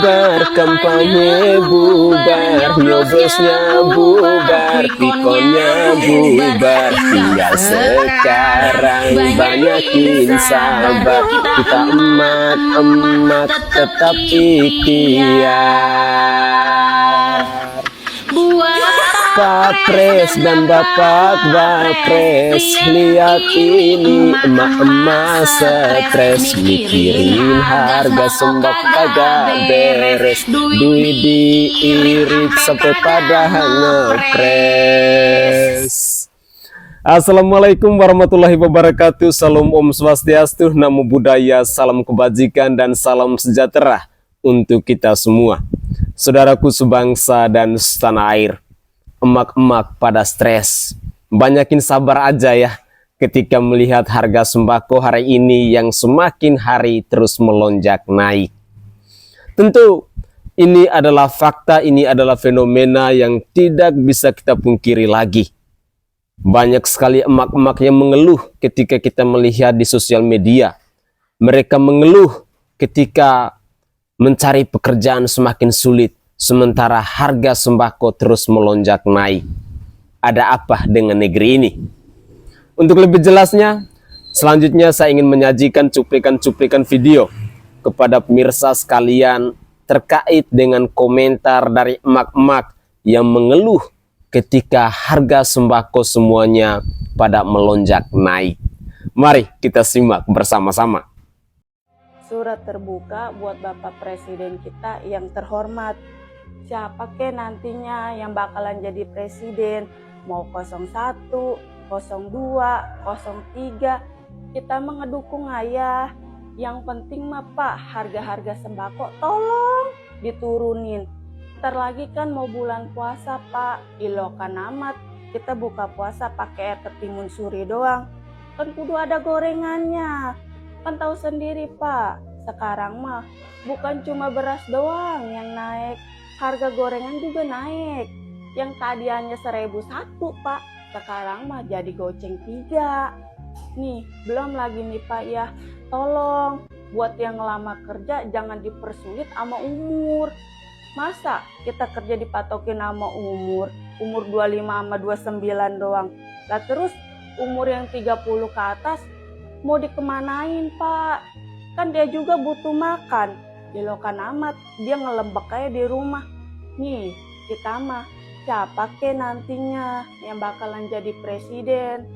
bubar, kampanye bubar, nyobosnya bubar, pikonnya bubar. Tinggal sekarang banyakin sabar, kita emak-emak tetap ikhtiar. Pak Pres dan Bapak Bapres, lihat ini emak-emak stres, mikirin harga sembako kagak beres, duit diirit sampai pada ngepres. Assalamualaikum warahmatullahi wabarakatuh. Salam Om Swastiastu, Namo Buddhaya, salam kebajikan dan salam sejahtera untuk kita semua. Saudaraku sebangsa dan setanah air, emak-emak pada stres, banyakin sabar aja ya ketika melihat harga sembako hari ini yang semakin hari terus melonjak naik. Tentu ini adalah fakta, ini adalah fenomena yang tidak bisa kita pungkiri lagi. Banyak sekali emak-emak yang mengeluh ketika kita melihat di sosial media. Mereka mengeluh ketika mencari pekerjaan semakin sulit, sementara harga sembako terus melonjak naik. Ada apa dengan negeri ini? Untuk lebih jelasnya, selanjutnya saya ingin menyajikan cuplikan-cuplikan video kepada pemirsa sekalian terkait dengan komentar dari emak-emak yang mengeluh ketika harga sembako semuanya pada melonjak naik. Mari kita simak bersama-sama. Surat terbuka buat Bapak Presiden kita yang terhormat. Siapa ke nantinya yang bakalan jadi presiden, mau 01, 02, 03, kita mengedukung ayah. Yang penting mah Pak, harga-harga sembako tolong diturunin. Ntar lagi kan mau bulan puasa Pak, ilokan amat, kita buka puasa pakai air ketimun suri doang, kan kudu ada gorengannya. Kan tahu sendiri Pak, sekarang mah bukan cuma beras doang yang naik, harga gorengan juga naik. Yang tadinya 1.001 Pak, sekarang mah jadi goceng 3. Nih, belum lagi nih Pak ya, tolong buat yang lama kerja jangan dipersulit sama umur. Masa kita kerja dipatokin sama umur 25 sama 29 doang. Lah terus umur yang 30 ke atas mau dikemanain Pak? Kan dia juga butuh makan. Ilokan amat, dia ngelembek aja di rumah. Nih, kita mah siapa ke nantinya yang bakalan jadi presiden?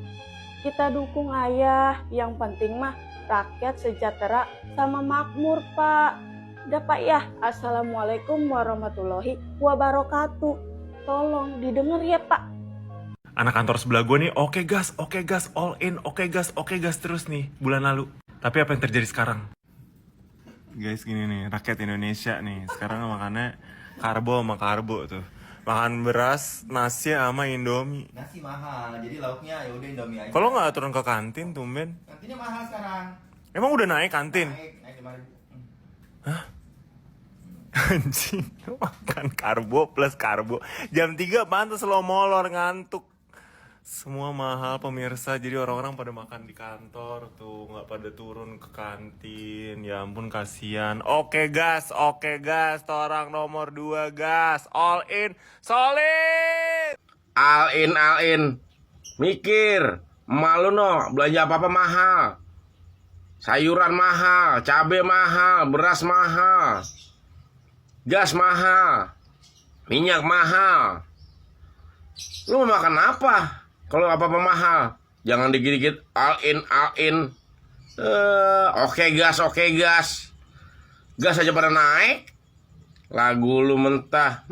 Kita dukung ayah, yang penting mah rakyat sejahtera sama makmur Pak. Udah Pak ya, Assalamualaikum warahmatullahi wabarakatuh. Tolong didengar ya Pak. Anak kantor sebelah gue nih, oke gas, all in, oke gas terus nih bulan lalu. Tapi apa yang terjadi sekarang? Guys, gini nih, rakyat Indonesia nih, sekarang makannya karbo sama karbo tuh. Makan beras, nasi sama Indomie. Nasi mahal, jadi lauknya ya udah Indomie aja. Kalau nggak turun ke kantin, tumben. Kantinnya mahal sekarang. Emang udah naik kantin? Naik 5.000. Hah? Anjing, makan karbo plus karbo. Jam 3 pantas lo molor ngantuk. Semua mahal pemirsa, jadi orang-orang pada makan di kantor tuh, nggak pada turun ke kantin. Ya ampun kasihan. Oke gas, orang nomor 2 gas, all in, solid. All in, mikir, malu no, belanja apa-apa mahal, sayuran mahal, cabai mahal, beras mahal, gas mahal, minyak mahal. Lu mau makan apa? Kalau apa-apa mahal, jangan dikit-dikit all in. Oke gas, gas aja pada naik. Lagu lu mentah.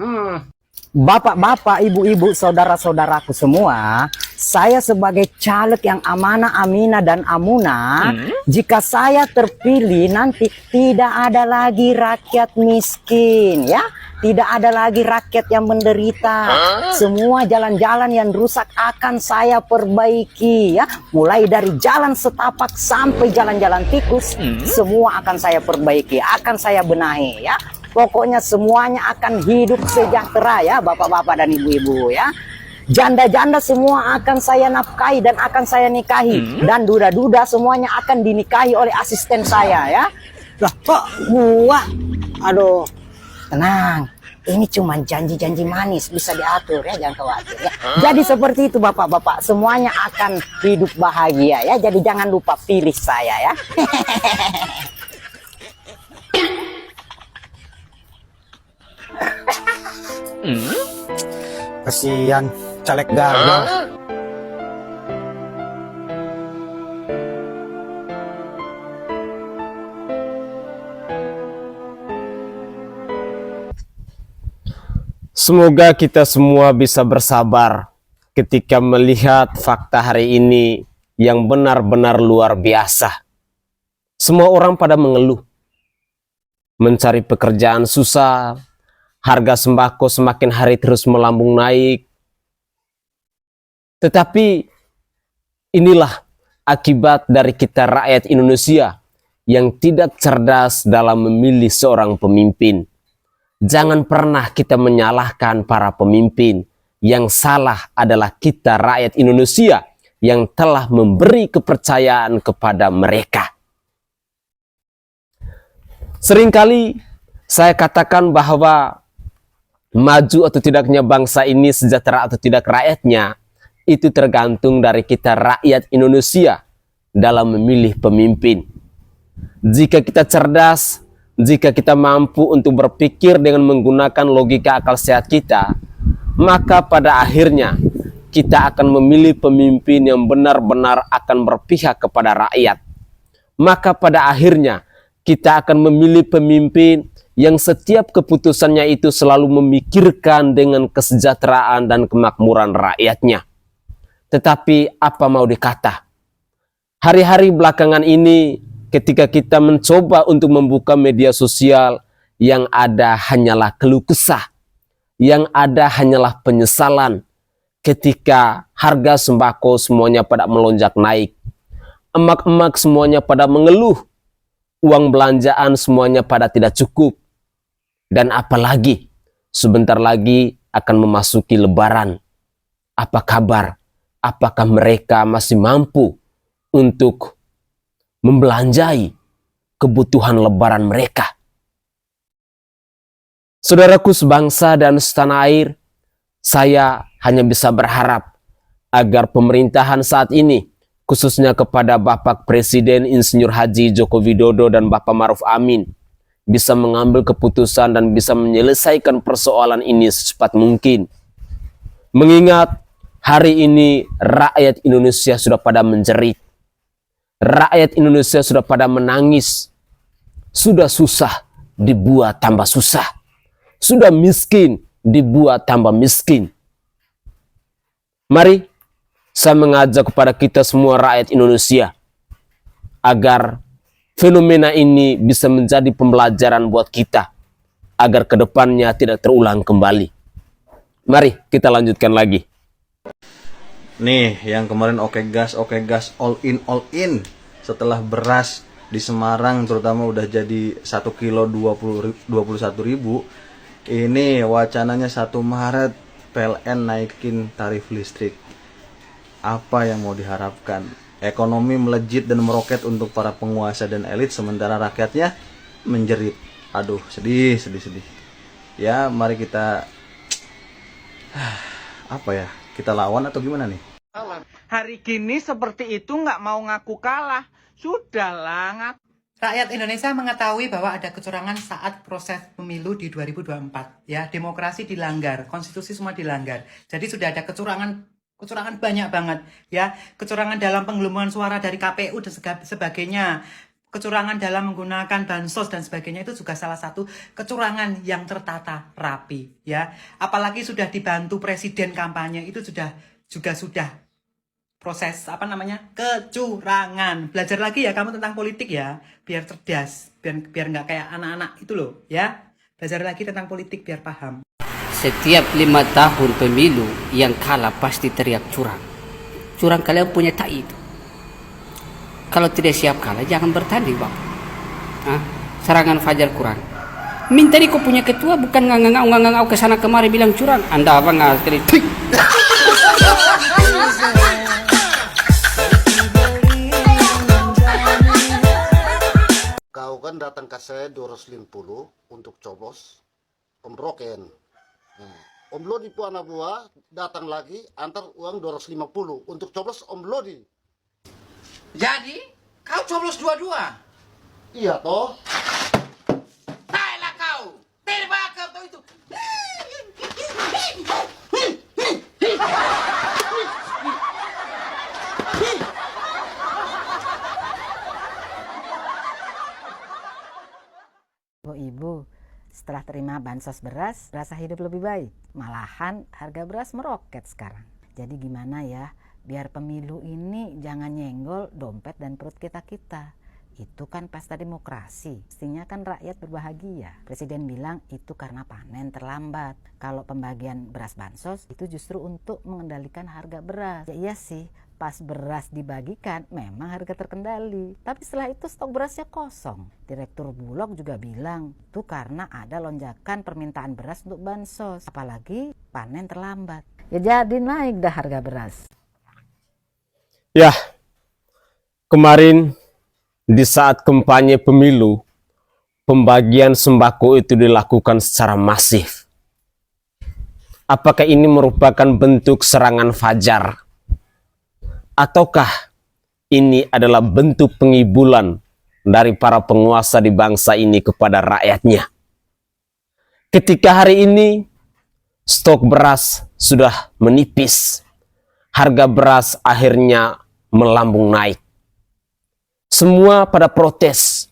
Bapak-bapak, ibu-ibu, saudara-saudaraku semua, saya sebagai caleg yang amanah, aminah, dan amunah, jika saya terpilih nanti tidak ada lagi rakyat miskin, ya. Tidak ada lagi rakyat yang menderita. Semua jalan-jalan yang rusak akan saya perbaiki, ya. Mulai dari jalan setapak sampai jalan-jalan tikus, semua akan saya perbaiki, akan saya benahi, ya. Pokoknya semuanya akan hidup sejahtera ya bapak-bapak dan ibu-ibu ya. Janda-janda semua akan saya nafkahi dan akan saya nikahi. Dan duda-duda semuanya akan dinikahi oleh asisten saya ya. Lah kok gua? Aduh. tenang. Ini cuma janji-janji manis, bisa diatur ya, jangan khawatir ya. Jadi seperti itu bapak-bapak, semuanya akan hidup bahagia ya. Jadi jangan lupa pilih saya ya. Kasihan caleg gagal. Semoga kita semua bisa bersabar ketika melihat fakta hari ini yang benar-benar luar biasa. Semua orang pada mengeluh, mencari pekerjaan susah, harga sembako semakin hari terus melambung naik. Tetapi inilah akibat dari kita rakyat Indonesia yang tidak cerdas dalam memilih seorang pemimpin. Jangan pernah kita menyalahkan para pemimpin. Yang salah adalah kita rakyat Indonesia yang telah memberi kepercayaan kepada mereka. Seringkali saya katakan bahwa maju atau tidaknya bangsa ini, sejahtera atau tidak rakyatnya, itu tergantung dari kita rakyat Indonesia dalam memilih pemimpin. Jika kita cerdas, jika kita mampu untuk berpikir dengan menggunakan logika akal sehat kita, maka pada akhirnya kita akan memilih pemimpin yang benar-benar akan berpihak kepada rakyat. Maka pada akhirnya kita akan memilih pemimpin yang setiap keputusannya itu selalu memikirkan dengan kesejahteraan dan kemakmuran rakyatnya. Tetapi apa mau dikata? Hari-hari belakangan ini, ketika kita mencoba untuk membuka media sosial, yang ada hanyalah keluh kesah, yang ada hanyalah penyesalan ketika harga sembako semuanya pada melonjak naik. Emak-emak semuanya pada mengeluh, uang belanjaan semuanya pada tidak cukup. Dan apalagi sebentar lagi akan memasuki Lebaran. Apa kabar? Apakah mereka masih mampu untuk membelanjai kebutuhan Lebaran mereka? Saudaraku sebangsa dan setanah air, saya hanya bisa berharap agar pemerintahan saat ini, khususnya kepada Bapak Presiden Insinyur Haji Joko Widodo dan Bapak Maruf Amin, bisa mengambil keputusan dan bisa menyelesaikan persoalan ini secepat mungkin. Mengingat hari ini rakyat Indonesia sudah pada menjerit. Rakyat Indonesia sudah pada menangis. Sudah susah dibuat tambah susah. Sudah miskin dibuat tambah miskin. Mari saya mengajak kepada kita semua rakyat Indonesia agar fenomena ini bisa menjadi pembelajaran buat kita agar kedepannya tidak terulang kembali. Mari kita lanjutkan lagi. Nih, yang kemarin oke gas, all in. Setelah beras di Semarang terutama udah jadi 1 kilo 21.000. Ini wacananya 1 Maret PLN naikin tarif listrik. Apa yang mau diharapkan? Ekonomi melejit dan meroket untuk para penguasa dan elit, sementara rakyatnya menjerit. Aduh, sedih. Ya, mari kita kita lawan atau gimana nih? Hari gini seperti itu nggak mau ngaku kalah. Sudahlah, Rakyat Indonesia mengetahui bahwa ada kecurangan saat proses pemilu di 2024. Ya, demokrasi dilanggar, konstitusi semua dilanggar. Jadi sudah ada kecurangan banyak banget. Ya, kecurangan dalam penggelembungan suara dari KPU dan sebagainya. Kecurangan dalam menggunakan bansos dan sebagainya itu juga salah satu kecurangan yang tertata rapi. Ya, apalagi sudah dibantu presiden kampanye itu sudah proses kecurangan. Belajar lagi ya kamu tentang politik ya, biar cerdas, biar nggak kayak anak-anak itu loh ya. Belajar lagi tentang politik biar paham. Setiap 5 tahun pemilu yang kalah pasti teriak curang. Curang kalian punya tai itu. Kalau tidak siap kalah jangan bertanding bang. Serangan Fajar kurang. Minta kau punya ketua bukan ngangau kesana kemari bilang curang. Anda apa nggak sekali? Kau kan datang ke saya 250 untuk coblos. Om Roken. Nah, Om Lodi pun anak buah datang lagi antar uang 250 untuk coblos Om Lodi. Jadi, kau coblos dua-dua? Iya toh. Baiklah kau, terbang kau itu. Ibu, setelah terima bansos beras, rasa hidup lebih baik. Malahan harga beras meroket sekarang. Jadi gimana ya, biar pemilu ini jangan nyenggol dompet dan perut kita-kita. Itu kan pesta demokrasi, mestinya kan rakyat berbahagia. Presiden bilang itu karena panen terlambat. Kalau pembagian beras bansos itu justru untuk mengendalikan harga beras. Ya iya sih, pas beras dibagikan memang harga terkendali. Tapi setelah itu stok berasnya kosong. Direktur Bulog juga bilang itu karena ada lonjakan permintaan beras untuk bansos. Apalagi panen terlambat. Ya jadi naik dah harga beras. Ya, kemarin di saat kampanye pemilu, pembagian sembako itu dilakukan secara masif. Apakah ini merupakan bentuk serangan fajar? Ataukah ini adalah bentuk pengibulan dari para penguasa di bangsa ini kepada rakyatnya? Ketika hari ini stok beras sudah menipis, harga beras akhirnya melambung naik. Semua pada protes,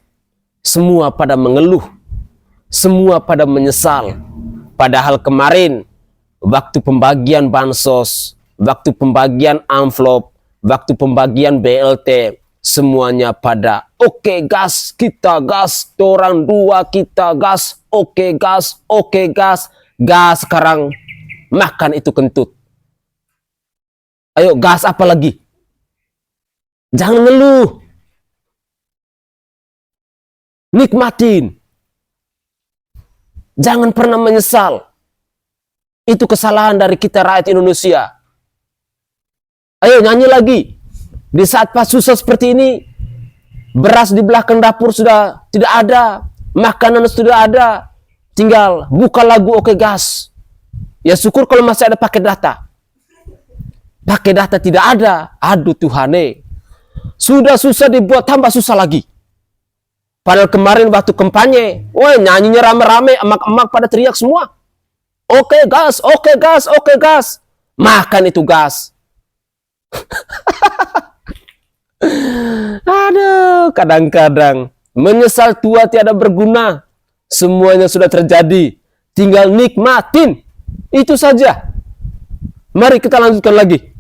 semua pada mengeluh, semua pada menyesal. Padahal kemarin, waktu pembagian bansos, waktu pembagian amplop, waktu pembagian BLT, semuanya pada oke gas, kita gas, orang dua kita gas, oke gas, gas sekarang makan itu kentut. Ayo gas apa lagi? Jangan ngeluh. Nikmatin. Jangan pernah menyesal. Itu kesalahan dari kita rakyat Indonesia. Ayo nyanyi lagi. Di saat pas susah seperti ini, beras di belakang dapur sudah tidak ada, makanan sudah ada. Tinggal buka lagu Oke Gas. Ya syukur kalau masih ada paket data. Paket data tidak ada. Aduh Tuhane. Sudah susah dibuat tambah susah lagi. Padahal kemarin waktu kampanye, woi nyanyinya rame-rame, emak-emak pada teriak semua. Oke gas, oke gas, oke gas. Makan itu gas. Aduh, kadang-kadang menyesal tua tiada berguna. Semuanya sudah terjadi. Tinggal nikmatin. Itu saja. Mari kita lanjutkan lagi.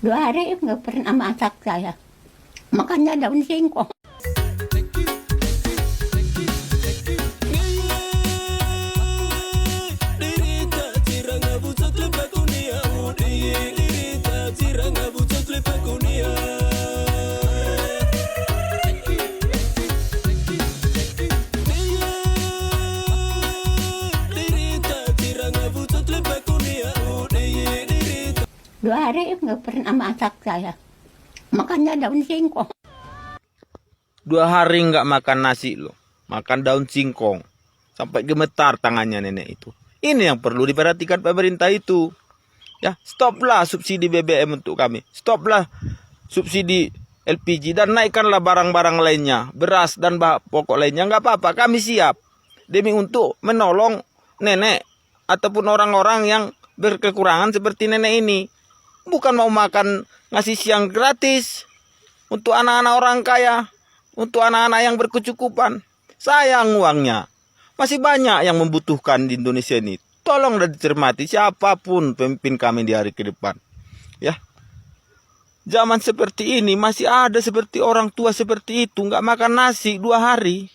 2 hari nggak pernah masak saya. Makannya daun singkong. Dua hari nggak pernah masak saya. Makannya daun singkong. 2 hari nggak makan nasi loh. Makan daun singkong. Sampai gemetar tangannya nenek itu. Ini yang perlu diperhatikan pemerintah itu. Ya, stoplah subsidi BBM untuk kami. Stoplah subsidi LPG. Dan naikkanlah barang-barang lainnya. Beras dan bahan pokok lainnya. Nggak apa-apa, kami siap. Demi untuk menolong nenek. Ataupun orang-orang yang berkekurangan seperti nenek ini. Bukan mau makan ngasih siang gratis untuk anak-anak orang kaya, untuk anak-anak yang berkecukupan. Sayang uangnya. Masih banyak yang membutuhkan di Indonesia ini. Tolonglah dicermati siapapun pemimpin kami di hari ke depan. Ya. Zaman seperti ini masih ada seperti orang tua seperti itu. Nggak makan nasi 2 hari.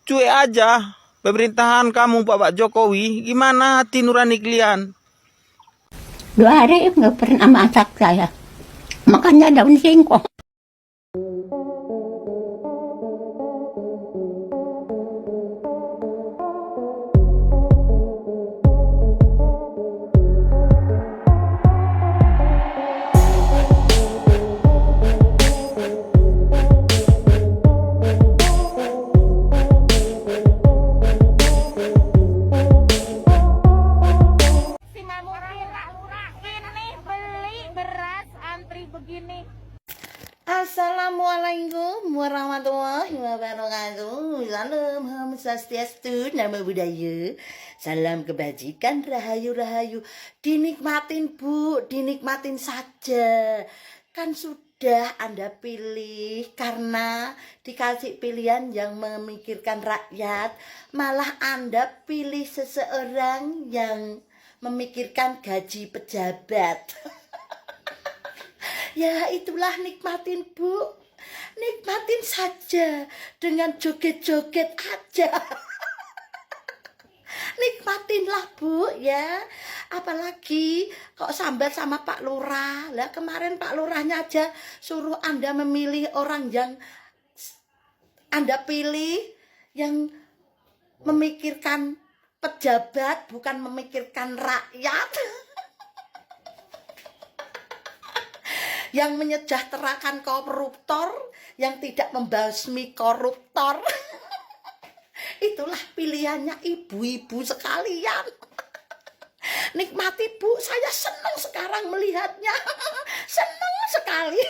Cuek aja pemerintahan kamu Pak Jokowi. Gimana hati nurani kalian? 2 hari nggak pernah masak saya. Makannya daun singkong. Salam, Om Swastiastu, Namo Buddhaya. Salam kebajikan, rahayu-rahayu. Dinikmatin Bu, dinikmatin saja. Kan sudah Anda pilih, karena dikasih pilihan yang memikirkan rakyat, malah Anda pilih seseorang yang memikirkan gaji pejabat. Ya itulah, nikmatin Bu. Nikmatin saja dengan joget-joget aja. Nikmatinlah Bu ya. Apalagi kok sambat sama Pak Lurah. Lah kemarin Pak Lurahnya aja suruh Anda memilih orang yang Anda pilih yang memikirkan pejabat, bukan memikirkan rakyat. Yang menyejahterakan koruptor, yang tidak membasmi koruptor. Itulah pilihannya ibu-ibu sekalian. Nikmati Bu, saya senang sekarang melihatnya. Senang sekali.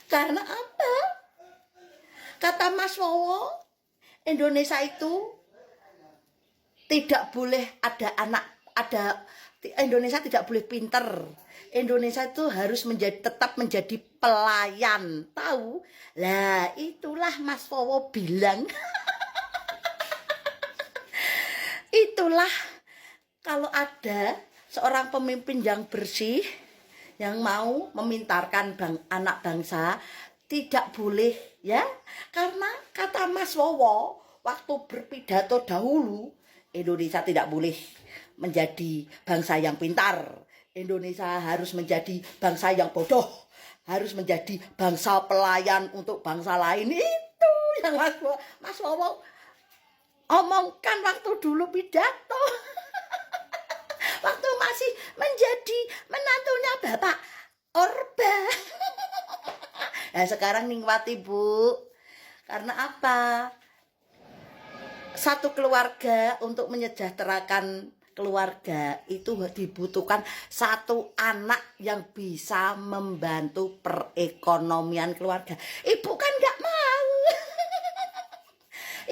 Karena apa? Kata Mas Wowo, Indonesia itu tidak boleh Indonesia tidak boleh pinter. Indonesia itu harus tetap menjadi pelayan, tahu? Lah itulah Mas Wowo bilang. Itulah kalau ada seorang pemimpin yang bersih, yang mau memintarkan anak bangsa, tidak boleh ya. Karena kata Mas Wowo waktu berpidato dahulu, Indonesia tidak boleh menjadi bangsa yang pintar. Indonesia harus menjadi bangsa yang bodoh, harus menjadi bangsa pelayan untuk bangsa lain. Itu yang Mas Wowo omongkan waktu dulu pidato. Waktu masih menjadi menantunya Bapak Orba. Nah sekarang nikmati Bu. Karena apa? Satu keluarga, untuk menyejahterakan keluarga itu dibutuhkan satu anak yang bisa membantu perekonomian keluarga. Ibu kan nggak mau.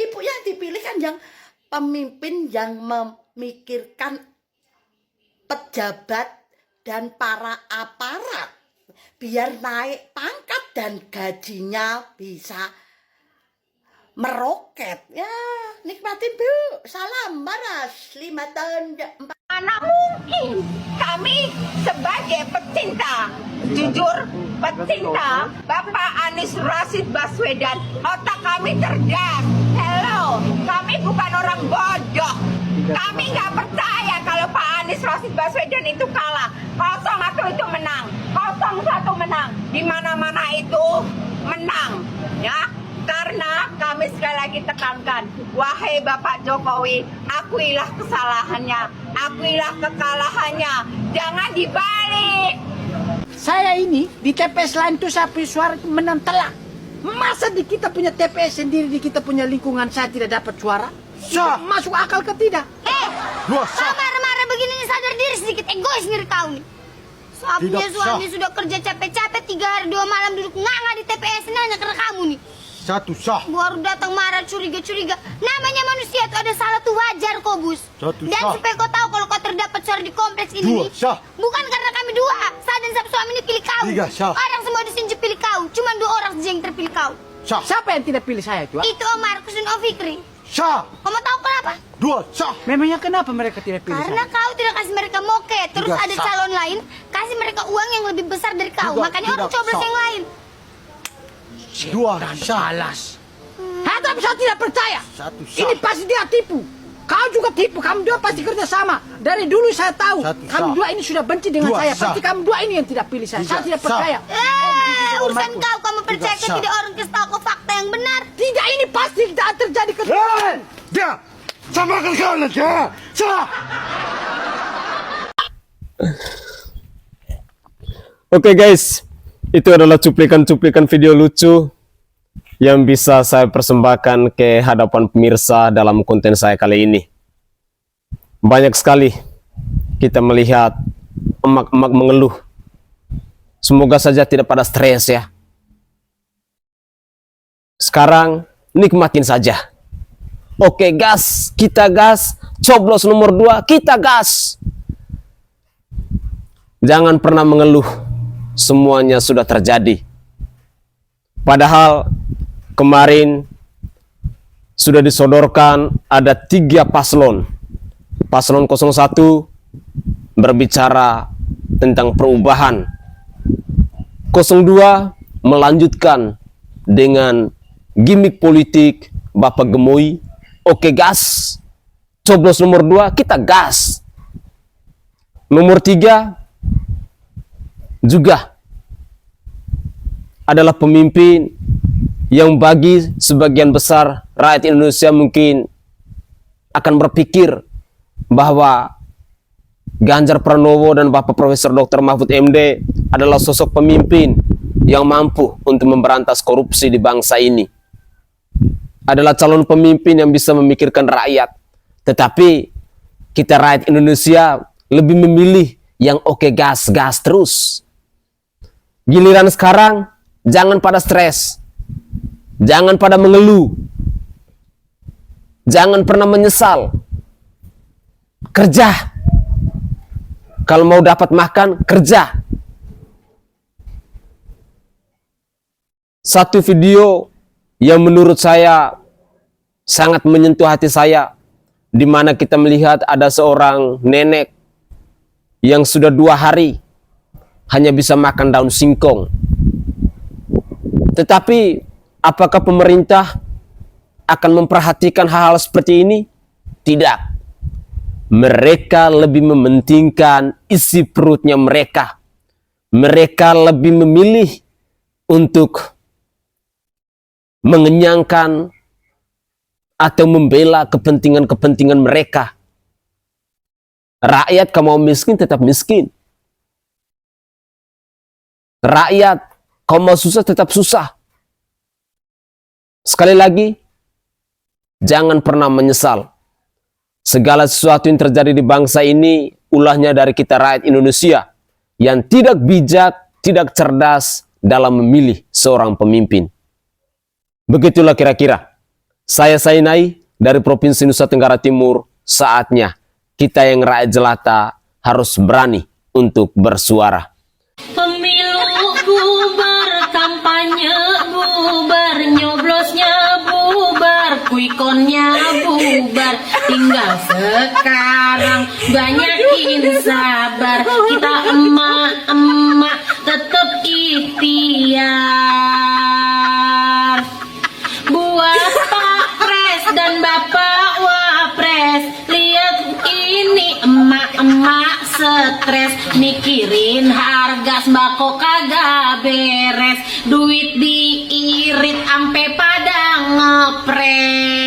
Ibu yang dipilih kan yang pemimpin yang memikirkan pejabat dan para aparat biar naik pangkat dan gajinya bisa meroket. Ya, nikmatin Bu. Salam Baras 5 tahun 4. Mana mungkin kami sebagai pecinta, jujur pecinta Bapak Anies Rashid Baswedan, otak kami cerdas. Hello, kami bukan orang bodoh. Kami nggak percaya kalau Pak Anies Rashid Baswedan itu kalah. 01 itu menang, 01 menang, di mana-mana itu menang, ya. Karena kami sekali lagi tekankan, wahai Bapak Jokowi, akuilah kesalahannya, akuilah kekalahannya, jangan dibalik. Saya ini di TPS lain tuh sapi suara menang telak. Masa di kita punya TPS sendiri, di kita punya lingkungan saya tidak dapat suara? Masuk akal ke tidak? Kau marah-marah begini nih, sadar diri sedikit, egois nih kau nih. Sapinya suami sudah kerja capek-capek 3 hari 2 malam duduk nganga di TPS, nanya karena kamu nih. Satu sah. Baru datang marah curiga-curiga. Namanya manusia itu ada salah tuh wajar kok, Bus. Satu Dan sah. supaya kau tahu kalau kau terdapat suara di kompleks ini, Dua sah. bukan karena kami 2. Saya dan suami ini pilih kau. 3 sah. Orang semua di sini pilih kau. Cuma 2 orang saja yang terpilih kau. Sah. Siapa yang tidak pilih saya itu? Itu Om Markus dan Om Fikri. Sah. Kau mau tahu kenapa? 2 sah. Memangnya kenapa mereka tidak pilih Karena saya? kau tidak kasih mereka moke. Terus 3 ada sah. calon lain kasih mereka uang yang lebih besar dari kau. 3 Makanya orang coblos sah. yang lain. 2 sah. Tapi saya tidak percaya. Ini pasti dia tipu. Kau juga tipu. Kamu 2 pasti kerja sama. Dari dulu saya tahu. Kamu 2 ini sudah benci dengan saya. Pasti kamu 2 ini yang tidak pilih saya. Saya tidak percaya. Urusan kau, kamu percaya kan tidak orang kasih tahu kau fakta yang benar. Tidak, ini pasti tidak terjadi kecurangan. Dia sama kau nanti. Salah. Oke guys, itu adalah cuplikan-cuplikan video lucu yang bisa saya persembahkan ke hadapan pemirsa dalam konten saya kali ini. Banyak sekali kita melihat emak-emak mengeluh. Semoga saja tidak pada stres ya. Sekarang nikmatin saja. Oke gas, kita gas. Coblos nomor 2, kita gas. Jangan pernah mengeluh, semuanya sudah terjadi. Padahal kemarin sudah disodorkan ada 3 paslon. Paslon 01 berbicara tentang perubahan. 02 melanjutkan dengan gimmick politik Bapak Gemoy. Oke gas. Coblos nomor 2, kita gas. Nomor 3 juga adalah pemimpin yang bagi sebagian besar rakyat Indonesia mungkin akan berpikir bahwa Ganjar Pranowo dan Bapak Profesor Dr. Mahfud MD adalah sosok pemimpin yang mampu untuk memberantas korupsi di bangsa ini. Adalah calon pemimpin yang bisa memikirkan rakyat. Tetapi kita rakyat Indonesia lebih memilih yang oke gas terus. Giliran sekarang, jangan pada stres. Jangan pada mengeluh. Jangan pernah menyesal. Kerja. Kalau mau dapat makan, kerja. Satu video yang menurut saya sangat menyentuh hati saya, di mana kita melihat ada seorang nenek yang sudah 2 hari hanya bisa makan daun singkong. Tetapi apakah pemerintah akan memperhatikan hal-hal seperti ini? Tidak. Mereka lebih mementingkan isi perutnya mereka. Mereka lebih memilih untuk mengenyangkan atau membela kepentingan-kepentingan mereka. Rakyat kalau mau miskin tetap miskin. Rakyat kalau mau susah tetap susah. Sekali lagi, jangan pernah menyesal. Segala sesuatu yang terjadi di bangsa ini ulahnya dari kita rakyat Indonesia yang tidak bijak, tidak cerdas dalam memilih seorang pemimpin. Begitulah kira-kira. Saya Sainai dari Provinsi Nusa Tenggara Timur. Saatnya kita yang rakyat jelata harus berani untuk bersuara. Pemilu bubar, kampanye bubar, nyoblosnya bubar, kuikonnya bubar. Tinggal sekarang banyakin sabar, kita emak-emak tetap ikhtiar. Buat Pak Pres dan Bapak Wapres, lihat ini emak-emak stres, mikirin harga sembako kagak beres, duit diirit ampe pada ngepres.